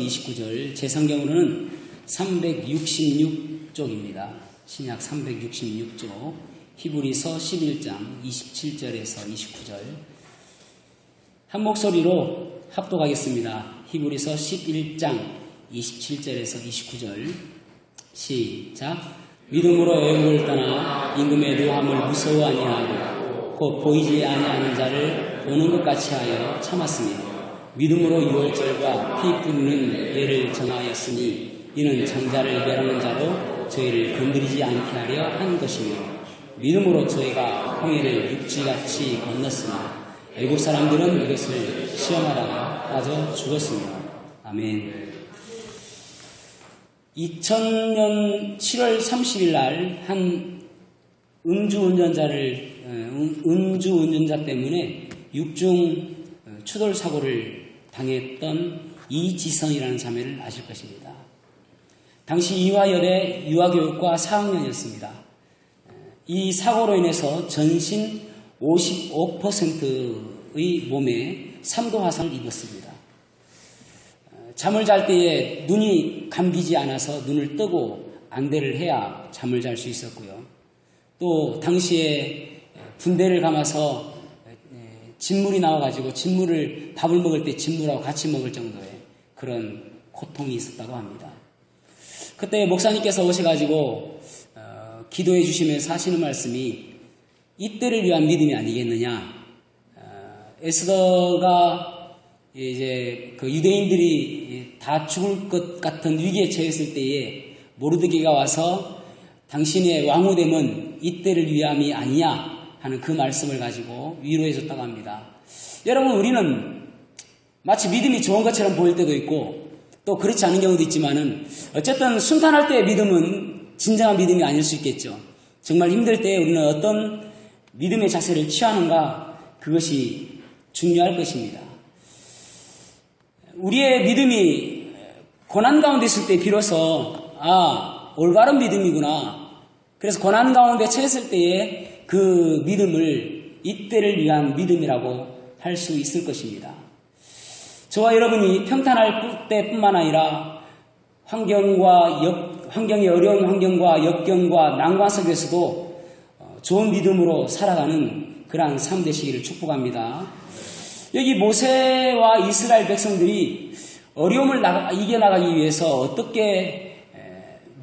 29절 제 성경으로는 366쪽입니다. 신약 366쪽 히브리서 11장 27절에서 29절 한 목소리로 합독하겠습니다. 히브리서 11장 27절에서 29절 시작. 믿음으로 애굽을 떠나 임금의 노함을 무서워 아니하고 곧 보이지 아니하는 자를 보는 것 같이 하여 참았으며 믿음으로 유월절과 피 뿌리는 예를 정하였으니 이는 장자를 멸하는 자로 저희를 건드리지 않게 하려 한 것이며 믿음으로 저희가 홍해를 육지같이 건넜으며 애국 사람들은 이것을 시험하다가 빠져 죽었으며 아멘. 2000년 7월 30일 날 한 음주운전자 때문에 육중 추돌 사고를 당했던 이지선이라는 자매를 아실 것입니다. 당시 이화여대 유아교육과 4학년이었습니다. 이 사고로 인해서 전신 55%의 몸에 3도 화상을 입었습니다. 잠을 잘 때에 눈이 감기지 않아서 눈을 뜨고 안대를 해야 잠을 잘 수 있었고요. 또 당시에 분대를 감아서 진물이 나와가지고 진물을 밥을 먹을 때 진물하고 같이 먹을 정도의 그런 고통이 있었다고 합니다. 그때 목사님께서 오셔가지고 기도해 주시면서 하시는 말씀이 이때를 위한 믿음이 아니겠느냐. 에스더가 이제 그 유대인들이 다 죽을 것 같은 위기에 처했을 때에 모르드게가 와서 당신의 왕후됨은 이때를 위함이 아니냐 하는 그 말씀을 가지고 위로해 줬다고 합니다. 여러분, 우리는 마치 믿음이 좋은 것처럼 보일 때도 있고 또 그렇지 않은 경우도 있지만은 어쨌든 순탄할 때의 믿음은 진정한 믿음이 아닐 수 있겠죠. 정말 힘들 때 우리는 어떤 믿음의 자세를 취하는가, 그것이 중요할 것입니다. 우리의 믿음이 고난 가운데 있을 때 비로소 올바른 믿음이구나. 그래서 고난 가운데 처했을 때에 그 믿음을 이때를 위한 믿음이라고 할 수 있을 것입니다. 저와 여러분이 평탄할 때뿐만 아니라 환경이 어려운 환경과 역경과 난관 속에서도 좋은 믿음으로 살아가는 그러한 삶 되시기를 축복합니다. 여기 모세와 이스라엘 백성들이 어려움을 이겨나가기 위해서 어떻게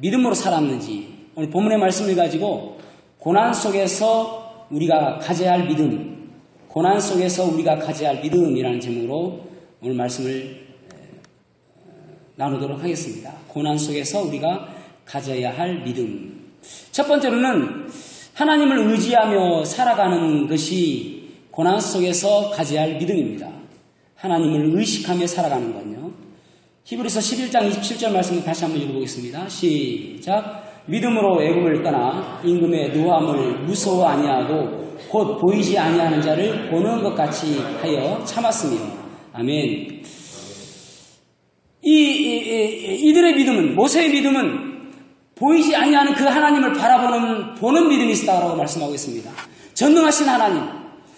믿음으로 살았는지 오늘 본문의 말씀을 가지고 고난 속에서 우리가 가져야 할 믿음, 고난 속에서 우리가 가져야 할 믿음이라는 제목으로 오늘 말씀을 나누도록 하겠습니다. 고난 속에서 우리가 가져야 할 믿음. 첫 번째로는 하나님을 의지하며 살아가는 것이 고난 속에서 가져야 할 믿음입니다. 하나님을 의식하며 살아가는 건요. 히브리서 11장 27절 말씀을 다시 한번 읽어보겠습니다. 시작. 믿음으로 애굽을 떠나 임금의 노함을 무서워 아니하고 곧 보이지 아니하는 자를 보는 것 같이 하여 참았으며 아멘. 이들의 믿음은, 모세의 믿음은 보이지 아니하는 그 하나님을 보는 믿음이 있었다고 말씀하고 있습니다. 전능하신 하나님,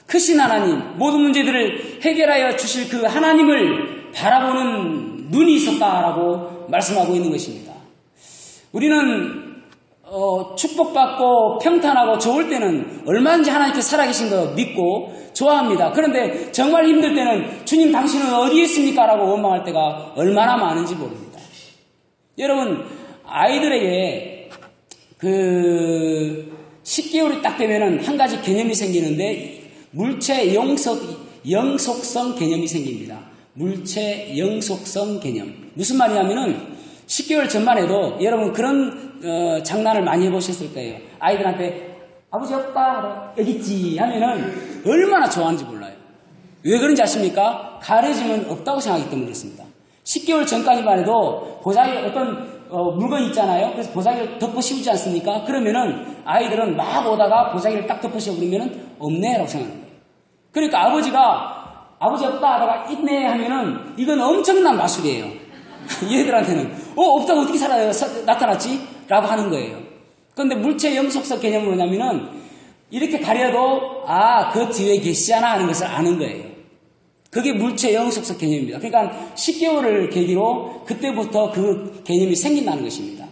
크신 하나님, 모든 문제들을 해결하여 주실 그 하나님을 바라보는 눈이 있었다라고 말씀하고 있는 것입니다. 우리는 축복받고 평탄하고 좋을 때는 얼마든지 하나님께 살아계신 거 믿고 좋아합니다. 그런데 정말 힘들 때는 주님 당신은 어디에 있습니까? 라고 원망할 때가 얼마나 많은지 모릅니다. 여러분, 아이들에게 10개월이 딱 되면은 한 가지 개념이 생기는데 물체 영속성 개념이 생깁니다. 물체 영속성 개념. 무슨 말이냐면은 10개월 전만 해도 여러분 그런 장난을 많이 해보셨을 거예요. 아이들한테 아버지 없다, 여기 있지 하면은 얼마나 좋아하는지 몰라요. 왜 그런지 아십니까? 가려지면 없다고 생각하기 때문에 그렇습니다. 10개월 전까지만 해도 보자기에 어떤 물건이 있잖아요. 그래서 보자기를 덮어 씌우지 않습니까? 그러면은 아이들은 막 오다가 보자기를 딱 덮어 씌워버리면은 없네 라고 생각하는 거예요. 그러니까 아버지가 아버지 없다 하다가 있네 하면은 이건 엄청난 마술이에요. 얘들한테는 없다고 어떻게 나타났지? 라고 하는 거예요. 그런데 물체 영속성 개념은 뭐냐면은 이렇게 가려도 그 뒤에 계시잖아 하는 것을 아는 거예요. 그게 물체 영속성 개념입니다. 그러니까 10개월을 계기로 그때부터 그 개념이 생긴다는 것입니다.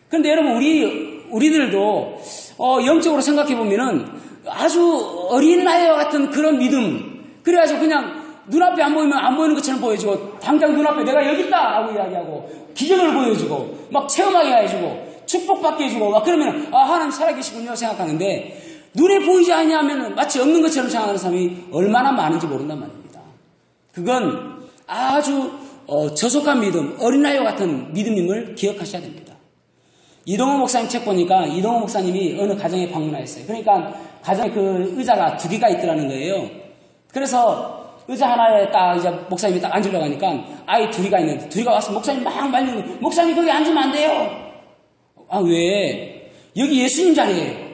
그런데 여러분 우리들도 영적으로 생각해 보면은 아주 어린 나이와 같은 그런 믿음, 그래가지고 그냥 눈앞에 안 보이면 안 보이는 것처럼 보여주고 당장 눈앞에 내가 여기 있다 라고 이야기하고 기적을 보여주고 막 체험하게 해주고 축복받게 해주고 막 그러면 하나님 살아계시군요 생각하는데 눈에 보이지 않냐면 마치 없는 것처럼 생각하는 사람이 얼마나 많은지 모른단 말입니다. 그건 아주 저속한 믿음, 어린아이와 같은 믿음임을 기억하셔야 됩니다. 이동호 목사님 책 보니까 이동호 목사님이 어느 가정에 방문하였어요. 그러니까 가정에 그 의자가 2개가 있더라는 거예요. 그래서 의자 하나에 딱 이제 목사님이 딱 앉으려고 하니까 아이 2이가 있는데 2이가 와서 목사님 막 말리는 거예요. 목사님 거기 앉으면 안 돼요. 아 왜? 여기 예수님 자리예요.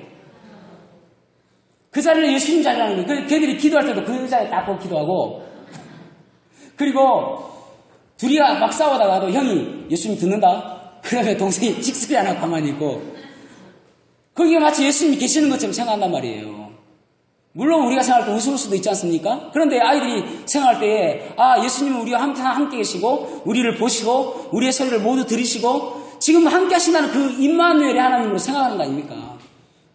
그 자리는 예수님 자리라는 거예요. 걔들이 기도할 때도 그 의자에 딱 보고 기도하고 그리고 2이가 막 싸우다가도 형이 예수님 듣는다? 그러면 동생이 찍소리 안 하고 가만히 있고 거기가 마치 예수님이 계시는 것처럼 생각한단 말이에요. 물론 우리가 생각할 때 웃을 수도 있지 않습니까? 그런데 아이들이 생각할 때에 예수님은 우리와 함께 계시고 우리를 보시고 우리의 소리를 모두 들으시고 지금 함께 하신다는 그 임마누엘의 하나님으로 생각하는 거 아닙니까?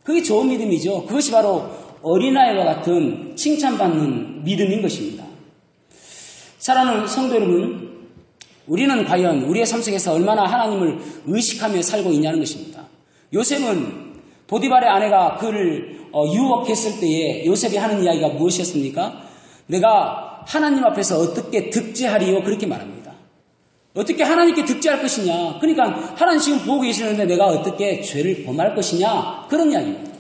그게 좋은 믿음이죠. 그것이 바로 어린아이와 같은 칭찬받는 믿음인 것입니다. 사랑하는 성도 여러분, 우리는 과연 우리의 삶 속에서 얼마나 하나님을 의식하며 살고 있냐는 것입니다. 요셉은 보디발의 아내가 그를 유혹했을 때에 요셉이 하는 이야기가 무엇이었습니까? 내가 하나님 앞에서 어떻게 득죄하리요? 그렇게 말합니다. 어떻게 하나님께 득죄할 것이냐? 그러니까 하나님 지금 보고 계시는데 내가 어떻게 죄를 범할 것이냐? 그런 이야기입니다.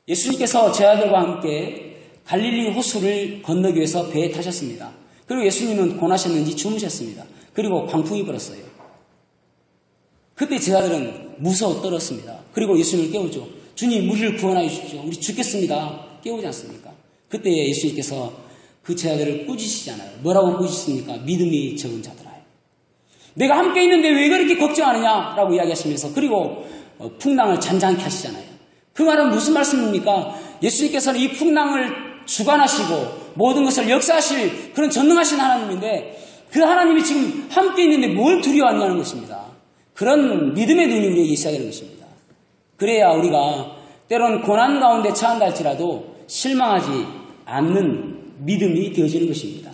예수님께서 제자들과 함께 갈릴리 호수를 건너기 위해서 배에 타셨습니다. 그리고 예수님은 고나셨는지 주무셨습니다. 그리고 광풍이 불었어요. 그때 제자들은 무서워 떨었습니다. 그리고 예수님을 깨우죠. 주님 우리를 구원하여 주십시오. 우리 죽겠습니다. 깨우지 않습니까? 그때 예수님께서 그 제자들을 꾸짖으시잖아요. 뭐라고 꾸짖습니까? 믿음이 적은 자들아. 내가 함께 있는데 왜 그렇게 걱정하느냐? 라고 이야기하시면서 그리고 풍랑을 잔잔케 하시잖아요. 그 말은 무슨 말씀입니까? 예수님께서는 이 풍랑을 주관하시고 모든 것을 역사하실 그런 전능하신 하나님인데 그 하나님이 지금 함께 있는데 뭘 두려워하느냐는 것입니다. 그런 믿음의 눈이 우리에게 있어야 되는 것입니다. 그래야 우리가 때론 고난 가운데 처한다 할지라도 실망하지 않는 믿음이 되어지는 것입니다.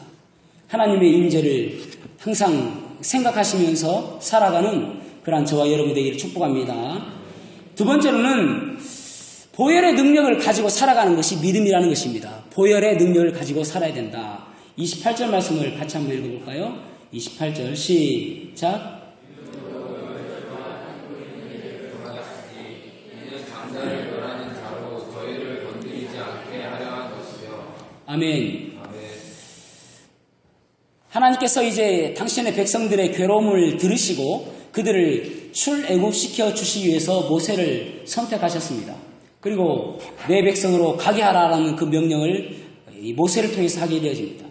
하나님의 임재를 항상 생각하시면서 살아가는 그러한 저와 여러분 되기를 축복합니다. 두 번째로는 보혈의 능력을 가지고 살아가는 것이 믿음이라는 것입니다. 보혈의 능력을 가지고 살아야 된다. 28절 말씀을 같이 한번 읽어볼까요? 28절 시작. 아멘. 하나님께서 이제 당신의 백성들의 괴로움을 들으시고 그들을 출애굽시켜 주시기 위해서 모세를 선택하셨습니다. 그리고 내 백성으로 가게 하라라는 그 명령을 모세를 통해서 하게 되어집니다.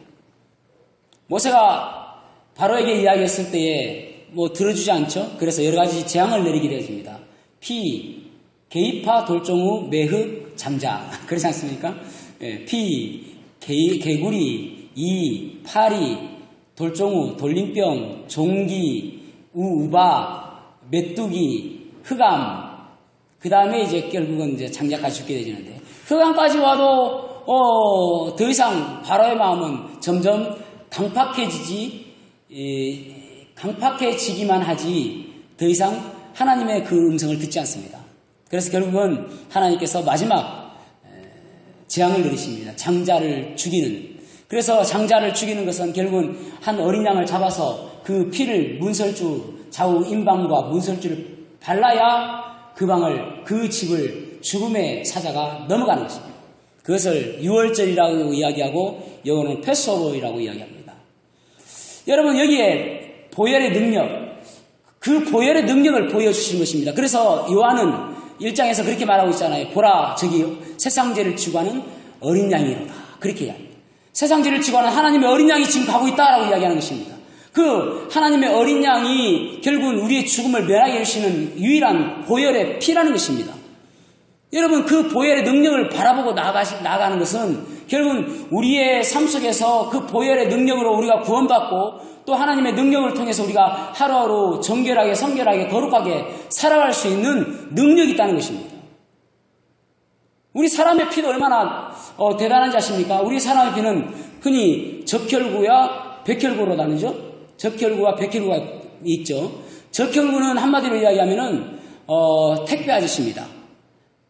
모세가 바로에게 이야기했을 때에 들어주지 않죠. 그래서 여러 가지 재앙을 내리게 되어집니다. 피, 개입파, 돌종우, 매흑, 잠자. 그렇지 않습니까? 피, 개구리, 이, 파리, 돌종우, 돌림병, 종기, 우바, 메뚜기, 흑암, 그 다음에 이제 결국은 이제 장자까지 죽게 되지는데, 흑암까지 와도, 더 이상 바로의 마음은 점점 강팍해지기만 하지, 더 이상 하나님의 그 음성을 듣지 않습니다. 그래서 결국은 하나님께서 마지막 재앙을 내리십니다. 장자를 죽이는. 그래서 장자를 죽이는 것은 결국은 한 어린 양을 잡아서 그 피를 문설주, 좌우 임방과 문설주를 발라야 그 집을 죽음의 사자가 넘어가는 것입니다. 그것을 유월절이라고 이야기하고 영어는 패스오버이라고 이야기합니다. 여러분 여기에 보혈의 능력, 그 보혈의 능력을 보여주신 것입니다. 그래서 요한은 1장에서 그렇게 말하고 있잖아요. 보라 저기 세상죄를 지고 하는 어린 양이로다. 그렇게 이야기합니다. 세상죄를 지고 하는 하나님의 어린 양이 지금 가고 있다라고 이야기하는 것입니다. 그 하나님의 어린 양이 결국은 우리의 죽음을 면하게 해주시는 유일한 보혈의 피라는 것입니다. 여러분 그 보혈의 능력을 바라보고 나아가는 것은 결국은 우리의 삶 속에서 그 보혈의 능력으로 우리가 구원받고 또 하나님의 능력을 통해서 우리가 하루하루 정결하게 성결하게 거룩하게 살아갈 수 있는 능력이 있다는 것입니다. 우리 사람의 피도 얼마나 대단한지 아십니까? 우리 사람의 피는 흔히 적혈구와 백혈구로 나누죠. 적혈구와 백혈구가 있죠. 적혈구는 한마디로 이야기하면은 택배 아저씨입니다.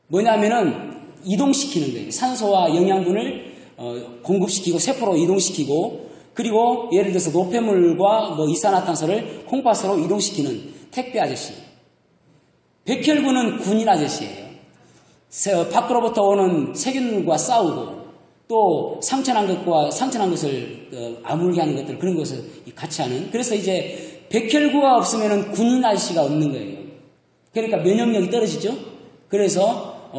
뭐냐면은 이동시키는 거예요. 산소와 영양분을 공급시키고 세포로 이동시키고 그리고 예를 들어서 노폐물과 이산화탄소를 콩팥으로 이동시키는 택배 아저씨. 백혈구는 군인 아저씨예요. 밖으로부터 오는 세균과 싸우고 또 상처난 것을 아물게 하는 것들 그런 것을 같이 하는. 그래서 이제 백혈구가 없으면 군인 아저씨가 없는 거예요. 그러니까 면역력이 떨어지죠. 그래서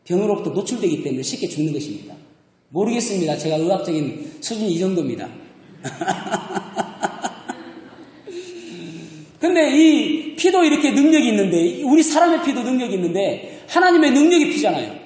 병으로부터 노출되기 때문에 쉽게 죽는 것입니다. 모르겠습니다. 제가 의학적인 수준이 이 정도입니다. 근데 이 피도 이렇게 능력이 있는데 우리 사람의 피도 능력이 있는데 하나님의 능력이 피잖아요.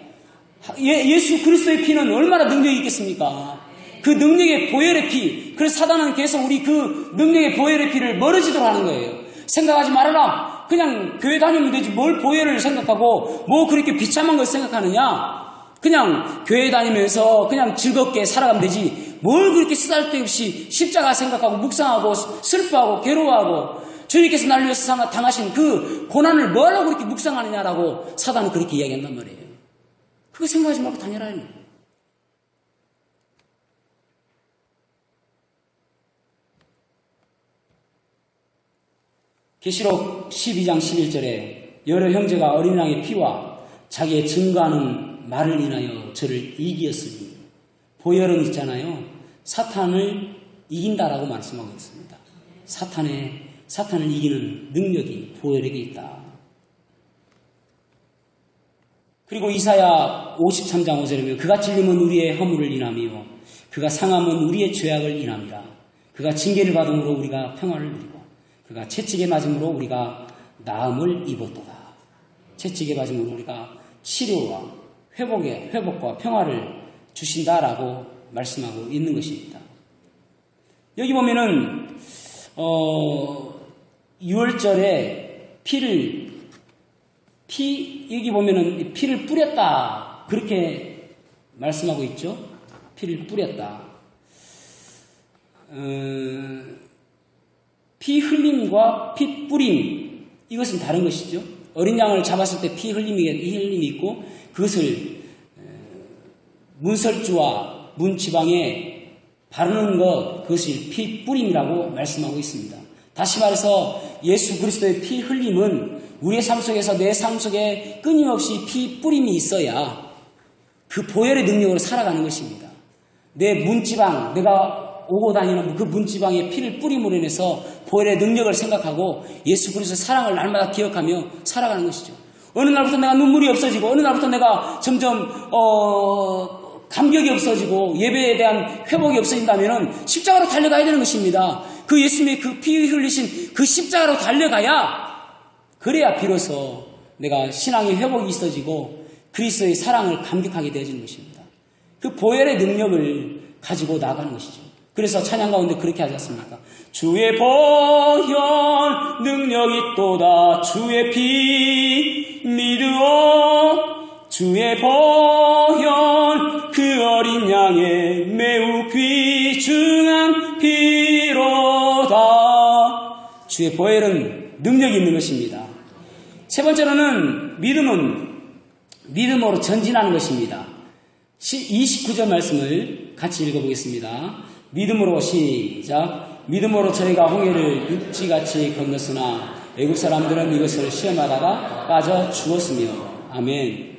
예수 그리스도의 피는 얼마나 능력이 있겠습니까? 그 능력의 보혈의 피. 그래서 사단은 계속 우리 그 능력의 보혈의 피를 멀어지도록 하는 거예요. 생각하지 말아라. 그냥 교회 다니면 되지 뭘 보혈을 생각하고 뭐 그렇게 비참한 걸 생각하느냐. 그냥 교회 다니면서 그냥 즐겁게 살아가면 되지 뭘 그렇게 쓰잘데없이 십자가 생각하고 묵상하고 슬퍼하고 괴로워하고 주님께서 나를 위해서 당하신 그 고난을 뭐라고 그렇게 묵상하느냐라고 사단은 그렇게 이야기한단 말이에요. 그거 생각하지 말고 다니라는 거예요. 계시록 12장 11절에 여러 형제가 어린 양의 피와 자기의 증거하는 말을 인하여 저를 이기었으니 보혈은 있잖아요. 사탄을 이긴다라고 말씀하고 있습니다. 사탄을 이기는 능력이 보혈에게 있다. 그리고 이사야 53장 5절에 보면 그가 찔림은 우리의 허물을 인하며 그가 상함은 우리의 죄악을 인함이라. 그가 징계를 받음으로 우리가 평화를 누리고 그가 채찍에 맞음으로 우리가 나음을 입었도다. 채찍에 맞음으로 우리가 치료와 회복과 평화를 주신다라고 말씀하고 있는 것입니다. 여기 보면은 6월절에 여기 보면은 피를 뿌렸다. 그렇게 말씀하고 있죠. 피를 뿌렸다. 피 흘림과 피 뿌림, 이것은 다른 것이죠. 어린 양을 잡았을 때 피 흘림이 있고, 그것을 문설주와 문지방에 바르는 것, 그것이 피 뿌림이라고 말씀하고 있습니다. 다시 말해서 예수 그리스도의 피 흘림은 우리의 삶 속에서 내 삶 속에 끊임없이 피 뿌림이 있어야 그 보혈의 능력으로 살아가는 것입니다. 내 문지방, 내가 오고 다니는 그 문지방에 피를 뿌림으로 인해서 보혈의 능력을 생각하고 예수 그리스도의 사랑을 날마다 기억하며 살아가는 것이죠. 어느 날부터 내가 눈물이 없어지고 어느 날부터 내가 점점 감격이 없어지고 예배에 대한 회복이 없어진다면 십자가로 달려가야 되는 것입니다. 그 예수님의 그 피 흘리신 그 십자가로 달려가야 그래야 비로소 내가 신앙의 회복이 있어지고 그리스도의 사랑을 감격하게 되어지는 것입니다. 그 보혈의 능력을 가지고 나가는 것이죠. 그래서 찬양 가운데 그렇게 하지 않습니까? 주의 보혈 능력이 또다 주의 피 믿으오 주의 보혈 그 어린 양의 매우 귀중한 피로다. 주의 보혈은 능력이 있는 것입니다. 세 번째로는 믿음으로 전진하는 것입니다. 29절 말씀을 같이 읽어보겠습니다. 믿음으로 시작. 믿음으로 저희가 홍해를 육지같이 건넜으나 애국 사람들은 이것을 시험하다가 빠져 죽었으며. 아멘.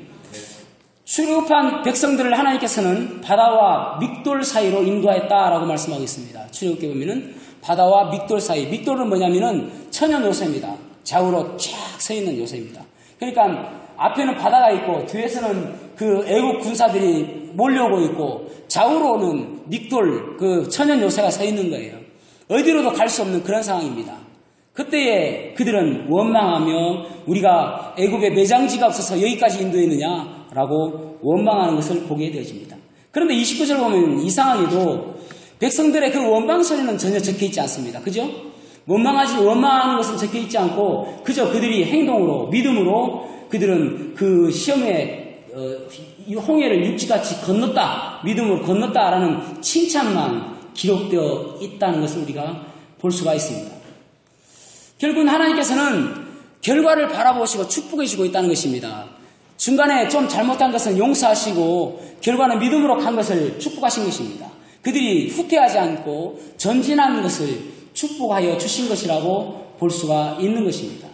출애굽한 백성들을 하나님께서는 바다와 믹돌 사이로 인도하였다라고 말씀하고 있습니다. 출애굽기에 보면은 바다와 믹돌 사이. 믹돌은 뭐냐면은 천연 요새입니다. 좌우로 쫙 서 있는 요새입니다. 그러니까 앞에는 바다가 있고 뒤에서는 그 애국 군사들이 몰려오고 있고 좌우로는 믹돌 그 천연 요새가 서 있는 거예요. 어디로도 갈 수 없는 그런 상황입니다. 그때에 그들은 원망하며 우리가 애국에 매장지가 없어서 여기까지 인도했느냐라고 원망하는 것을 보게 되어집니다. 그런데 29절 보면 이상하게도 백성들의 그 원망 소리는 전혀 적혀 있지 않습니다. 그죠? 원망하는 것은 적혀 있지 않고 그저 그들이 행동으로, 믿음으로 그들은 그 시험에 이 홍해를 육지같이 건넜다, 믿음으로 건넜다라는 칭찬만 기록되어 있다는 것을 우리가 볼 수가 있습니다. 결국은 하나님께서는 결과를 바라보시고 축복해 주고 있다는 것입니다. 중간에 좀 잘못한 것은 용서하시고 결과는 믿음으로 간 것을 축복하신 것입니다. 그들이 후퇴하지 않고 전진하는 것을 축복하여 주신 것이라고 볼 수가 있는 것입니다.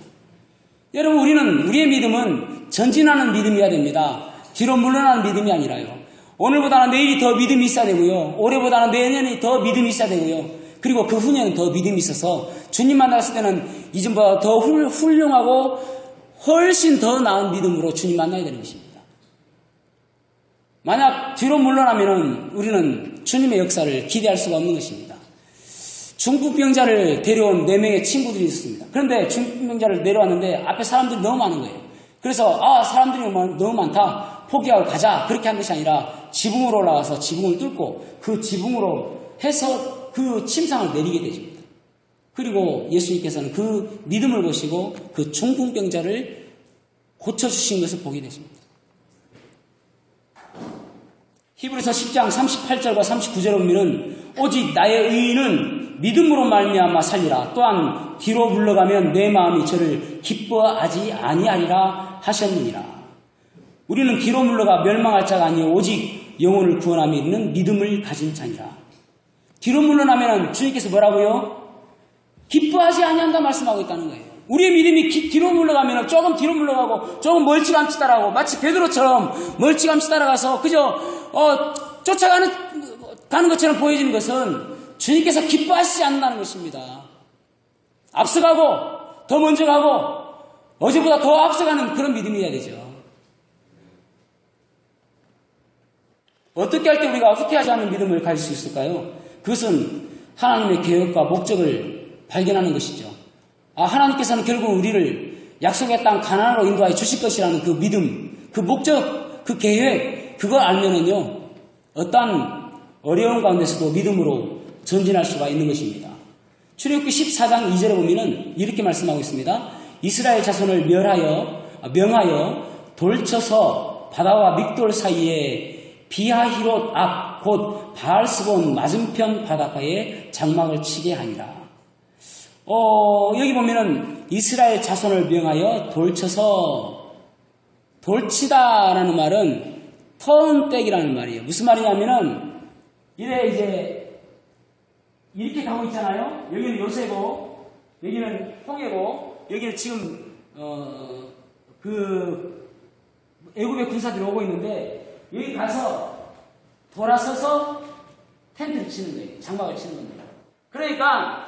여러분, 우리의 믿음은 전진하는 믿음이어야 됩니다. 뒤로 물러나는 믿음이 아니라요. 오늘보다는 내일이 더 믿음이 있어야 되고요. 올해보다는 내년이 더 믿음이 있어야 되고요. 그리고 그 후년은 더 믿음이 있어서 주님 만났을 때는 이전보다 더 훌륭하고 훨씬 더 나은 믿음으로 주님 만나야 되는 것입니다. 만약 뒤로 물러나면 우리는 주님의 역사를 기대할 수가 없는 것입니다. 중풍병자를 데려온 4명의 친구들이 있었습니다. 그런데 중풍병자를 내려왔는데 앞에 사람들이 너무 많은 거예요. 그래서 사람들이 너무 많다, 포기하고 가자, 그렇게 한 것이 아니라 지붕으로 올라가서 지붕을 뚫고 그 지붕으로 해서 그 침상을 내리게 되십니다. 그리고 예수님께서는 그 믿음을 보시고 그 중풍병자를 고쳐주신 것을 보게 되십니다. 히브리서 10장 38절과 39절에 보면 오직 나의 의인은 믿음으로 말미암아 살리라. 또한 뒤로 물러가면 내 마음이 저를 기뻐하지 아니하리라 하셨느니라. 우리는 뒤로 물러가 멸망할 자가 아니요 오직 영혼을 구원함에 있는 믿음을 가진 자니라. 뒤로 물러나면 주님께서 뭐라고요? 기뻐하지 아니한다 말씀하고 있다는 거예요. 우리의 믿음이 뒤로 물러가면 조금 뒤로 물러가고 조금 멀찌감치 따라가고 마치 베드로처럼 멀찌감치 따라가서 그저 쫓아가는 것처럼 보여지는 것은 주님께서 기뻐하시지 않는다는 것입니다. 앞서가고 더 먼저 가고 어제보다 더 앞서가는 그런 믿음이어야 되죠. 어떻게 할 때 우리가 후퇴하지 않는 믿음을 가질 수 있을까요? 그것은 하나님의 계획과 목적을 발견하는 것이죠. 하나님께서는 결국 우리를 약속의 땅 가나안으로 인도하여 주실 것이라는 그 믿음, 그 목적, 그 계획, 그걸 알면은요, 어떠한 어려운 가운데서도 믿음으로 전진할 수가 있는 것입니다. 출애굽기 14장 2절에 보면은 이렇게 말씀하고 있습니다. 이스라엘 자손을 명하여 돌쳐서 바다와 믹돌 사이에 비하히롯 앞 곧 바알스본 맞은편 바닷가에 장막을 치게 하니라. 여기 보면은 이스라엘 자손을 명하여 돌치다라는 말은 턴백이라는 말이에요. 무슨 말이냐면은 이제 이렇게 가고 있잖아요. 여기는 요새고 여기는 홍해고 여기는 지금 그 애굽의 군사들이 오고 있는데 여기 가서 돌아서서 텐트를 치는 거예요. 장막을 치는 겁니다. 그러니까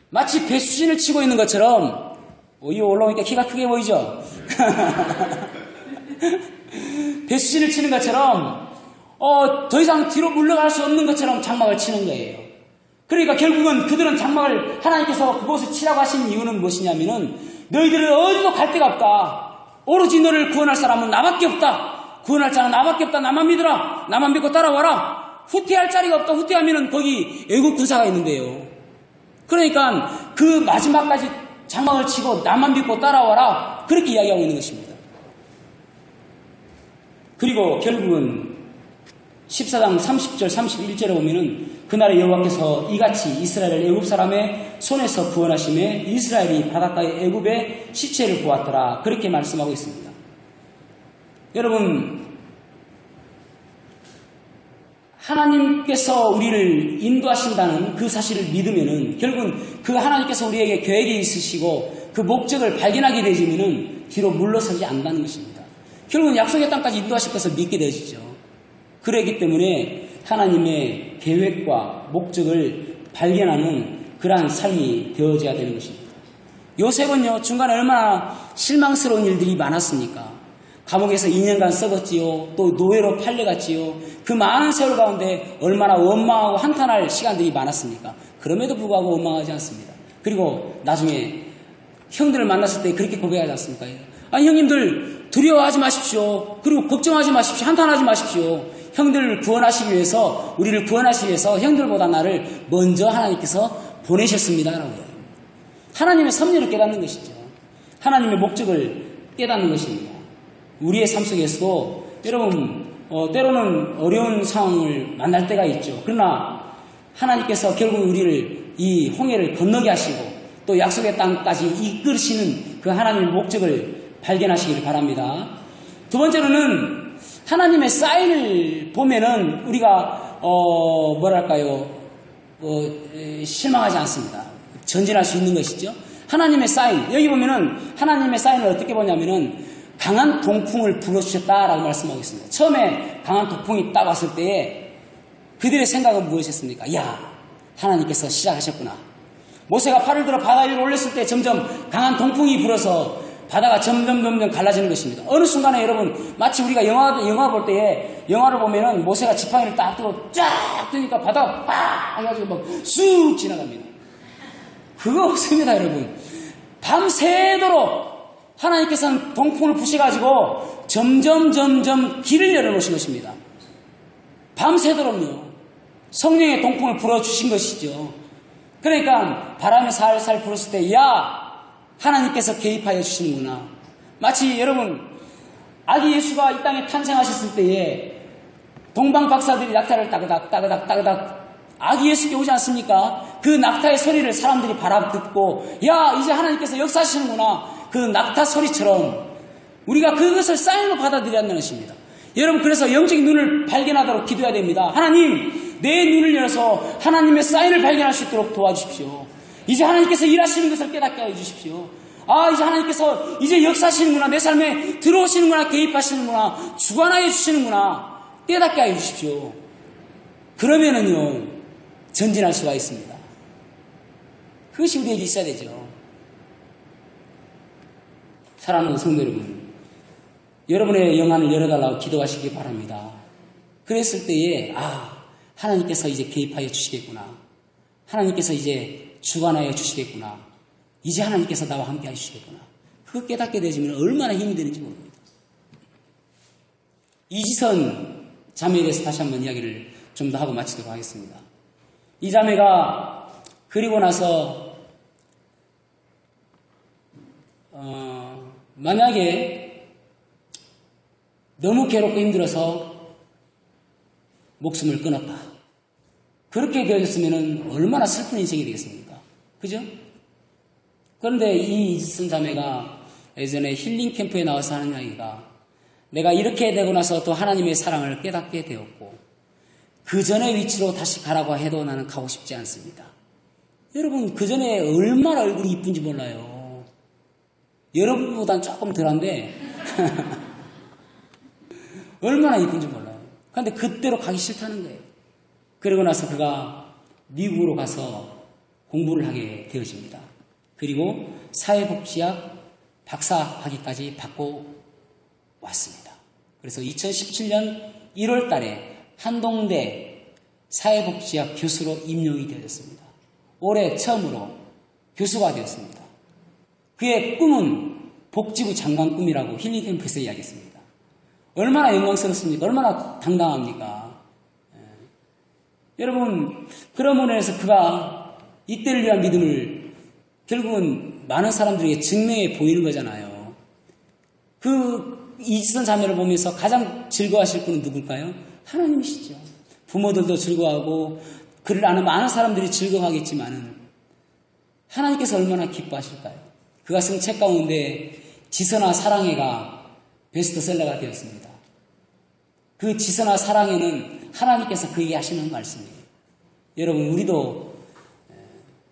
마치 배수진을 치고 있는 것처럼 이 올라오니까 키가 크게 보이죠? 배수진을 치는 것처럼 더 이상 뒤로 물러갈 수 없는 것처럼 장막을 치는 거예요. 그러니까 결국은 그들은 장막을 하나님께서 그곳을 치라고 하신 이유는 무엇이냐면은 너희들은 어디도 갈 데가 없다. 오로지 너를 구원할 사람은 나밖에 없다. 구원할 자는 나밖에 없다. 나만 믿어라. 나만 믿고 따라와라. 후퇴할 자리가 없다. 후퇴하면은 거기 애국 군사가 있는데요. 그러니까 그 마지막까지 장막을 치고 나만 믿고 따라와라. 그렇게 이야기하고 있는 것입니다. 그리고 결국은 14장 30절 31절에 보면은 그날에 여호와께서 이같이 이스라엘을 애굽 사람의 손에서 구원하심에 이스라엘이 바닷가의 애굽의 시체를 보았더라. 그렇게 말씀하고 있습니다. 여러분, 하나님께서 우리를 인도하신다는 그 사실을 믿으면은 결국은 그 하나님께서 우리에게 계획이 있으시고 그 목적을 발견하게 되지면은 뒤로 물러서지 않는다는 것입니다. 결국은 약속의 땅까지 인도하실 것을 믿게 되시죠. 그러기 때문에 하나님의 계획과 목적을 발견하는 그러한 삶이 되어져야 되는 것입니다. 요셉은요, 중간에 얼마나 실망스러운 일들이 많았습니까? 감옥에서 2년간 썩었지요. 또 노예로 팔려갔지요. 그 많은 세월 가운데 얼마나 원망하고 한탄할 시간들이 많았습니까? 그럼에도 불구하고 원망하지 않습니다. 그리고 나중에 형들을 만났을 때 그렇게 고백하지 않습니까? 아니 형님들 두려워하지 마십시오. 그리고 걱정하지 마십시오. 한탄하지 마십시오. 형들을 구원하시기 위해서, 우리를 구원하시기 위해서 형들보다 나를 먼저 하나님께서 보내셨습니다. 라고요. 하나님의 섭리를 깨닫는 것이죠. 하나님의 목적을 깨닫는 것입니다. 우리의 삶 속에서도 여러분 때로는 어려운 상황을 만날 때가 있죠. 그러나 하나님께서 결국 우리를 이 홍해를 건너게 하시고 또 약속의 땅까지 이끌으시는 그 하나님의 목적을 발견하시기를 바랍니다. 두 번째로는 하나님의 사인을 보면은 우리가 실망하지 않습니다. 전진할 수 있는 것이죠. 하나님의 사인, 여기 보면은 하나님의 사인을 어떻게 보냐면은 강한 동풍을 불어주셨다라고 말씀하고 있습니다. 처음에 강한 동풍이 딱 왔을 때에 그들의 생각은 무엇이었습니까? 야, 하나님께서 시작하셨구나. 모세가 팔을 들어 바다 위로 올렸을 때 점점 강한 동풍이 불어서 바다가 점점 갈라지는 것입니다. 어느 순간에 여러분 마치 우리가 영화 볼 때에 영화를 보면은 모세가 지팡이를 딱 들고 쫙 뜨니까 바다가 팍 해가지고 막 쑥 지나갑니다. 그거 없습니다, 여러분. 밤새도록 하나님께서는 동풍을 부셔가지고 점점 길을 열어놓으신 것입니다. 밤새도록요. 성령의 동풍을 불어주신 것이죠. 그러니까 바람이 살살 불었을 때, 야! 하나님께서 개입하여 주시는구나. 마치 여러분, 아기 예수가 이 땅에 탄생하셨을 때에 동방 박사들이 낙타를 따그닥 아기 예수께 오지 않습니까? 그 낙타의 소리를 사람들이 바라듣고, 야, 이제 하나님께서 역사하시는구나. 그 낙타 소리처럼 우리가 그것을 사인으로 받아들여야 한다는 것입니다. 여러분, 그래서 영적인 눈을 발견하도록 기도해야 됩니다. 하나님, 내 눈을 열어서 하나님의 사인을 발견할 수 있도록 도와주십시오. 이제 하나님께서 일하시는 것을 깨닫게 해주십시오. 아, 이제 하나님께서 이제 역사하시는구나. 내 삶에 들어오시는구나. 개입하시는구나. 주관하여 주시는구나. 깨닫게 해주십시오. 그러면은요, 전진할 수가 있습니다. 그것이 우리에게 있어야 되죠. 사랑하는 성도 여러분, 여러분의 영안을 열어달라고 기도하시기 바랍니다. 그랬을 때에 하나님께서 이제 개입하여 주시겠구나. 하나님께서 이제 주관하여 주시겠구나. 이제 하나님께서 나와 함께 하시겠구나. 그거 깨닫게 되지면 얼마나 힘이 되는지 모릅니다. 이지선 자매에 대해서 다시 한번 이야기를 좀 더 하고 마치도록 하겠습니다. 이 자매가 그리고 나서 만약에 너무 괴롭고 힘들어서 목숨을 끊었다. 그렇게 되어졌으면 얼마나 슬픈 인생이 되겠습니까? 그죠? 그런데 이 이지선 자매가 예전에 힐링 캠프에 나와서 하는 이야기가, 내가 이렇게 되고 나서 또 하나님의 사랑을 깨닫게 되었고 그 전의 위치로 다시 가라고 해도 나는 가고 싶지 않습니다. 여러분, 그 전에 얼마나 얼굴이 이쁜지 몰라요. 여러분보단 조금 덜한데 얼마나 이쁜지 몰라요. 그런데 그때로 가기 싫다는 거예요. 그러고 나서 그가 미국으로 가서 공부를 하게 되어집니다. 그리고 사회복지학 박사 학위까지 받고 왔습니다. 그래서 2017년 1월 달에 한동대 사회복지학 교수로 임용이 되었습니다. 올해 처음으로 교수가 되었습니다. 그의 꿈은 복지부 장관 꿈이라고 힐링캠프에서 이야기했습니다. 얼마나 영광스럽습니까? 얼마나 당당합니까? 여러분, 그런 면에서 그가 이때를 위한 믿음을 결국은 많은 사람들에게 증명해 보이는 거잖아요. 그 이지선 자매를 보면서 가장 즐거워하실 분은 누굴까요? 하나님이시죠. 부모들도 즐거워하고 그를 아는 많은 사람들이 즐거워하겠지만은 하나님께서 얼마나 기뻐하실까요? 그가 쓴 책 가운데 지선아 사랑해가 베스트셀러가 되었습니다. 그 지선아 사랑해는 하나님께서 그에게 하시는 말씀이에요. 여러분, 우리도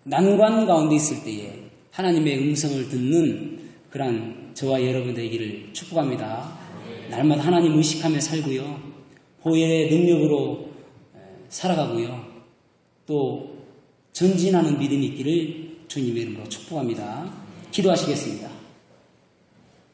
난관 가운데 있을 때에 하나님의 음성을 듣는 그런 저와 여러분 되기를 축복합니다. 날마다 하나님 의식하며 살고요. 보혈의 능력으로 살아가고요. 또 전진하는 믿음이 있기를 주님의 이름으로 축복합니다. 기도하시겠습니다.